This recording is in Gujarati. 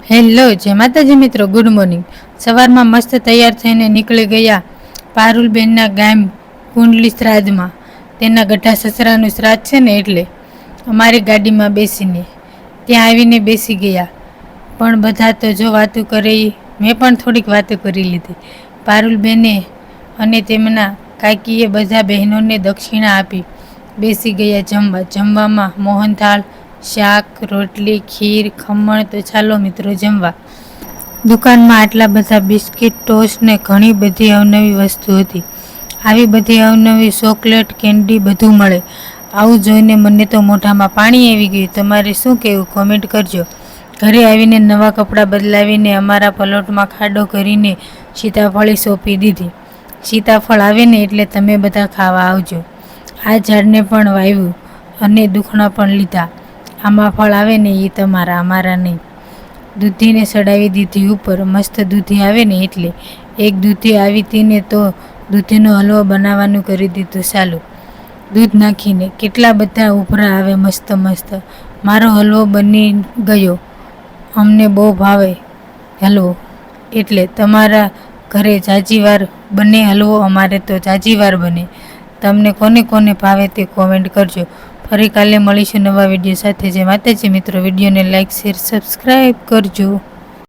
હેલો જય માતાજી મિત્રો, ગુડ મોર્નિંગ। સવારમાં મસ્ત તૈયાર થઈને નીકળી ગયા પારુલબેનના ગામ કુંડલી શ્રાદ્ધમાં। તેના ગઢા સસરાનું શ્રાદ્ધ છે ને, એટલે અમારી ગાડીમાં બેસીને ત્યાં આવીને બેસી ગયા। પણ બધા તો જો વાતું કરે, મેં પણ થોડીક વાતો કરી લીધી। પારુલબેને અને તેમના કાકીએ બધા બહેનોને દક્ષિણા આપી બેસી ગયા જમવા। જમવામાં મોહનથાળ, શાક, રોટલી, ખીર, ખમણ। તો ચાલો મિત્રો જમવા। દુકાનમાં આટલા બધા બિસ્કિટ, ટોસ્ટ ને ઘણી બધી અવનવી વસ્તુ હતી। આવી બધી અવનવી ચોકલેટ, કેન્ડી બધું મળે। આવું જોઈને મને તો મોઢામાં પાણી આવી ગયું। તમારે શું કહેવું કોમેન્ટ કરજો। ઘરે આવીને નવા કપડાં બદલાવીને અમારા પલોટમાં ખાડો કરીને સીતાફળી સોંપી દીધી। સીતાફળ આવે ને એટલે તમે બધા ખાવા આવજો। આ ઝાડને પણ વાવ્યું અને દુખણા પણ લીધા। આમાં ફળ આવે ને એ તમારા, અમારા નહીં। દૂધીને ચડાવી દીધી ઉપર, મસ્ત દૂધી આવે ને એટલે। એક દૂધી આવી હતી ને તો દૂધીનો હલવો બનાવવાનું કરી દીધું ચાલુ। દૂધ નાખીને કેટલા બધા ઉભરા આવે મસ્ત મસ્ત। મારો હલવો બની ગયો। અમને બહુ ભાવે હલવો, એટલે તમારા ઘરે જાજીવાર બને હલવો, અમારે તો જાજીવાર બને। તમને કોને કોને ભાવે તે કોમેન્ટ કરજો। ફરી કાલે મળીશું નવા વિડીયો સાથે। જય માતાજી મિત્રો, વિડીયોને લાઇક, શેર, સબસ્ક્રાઈબ કરજો।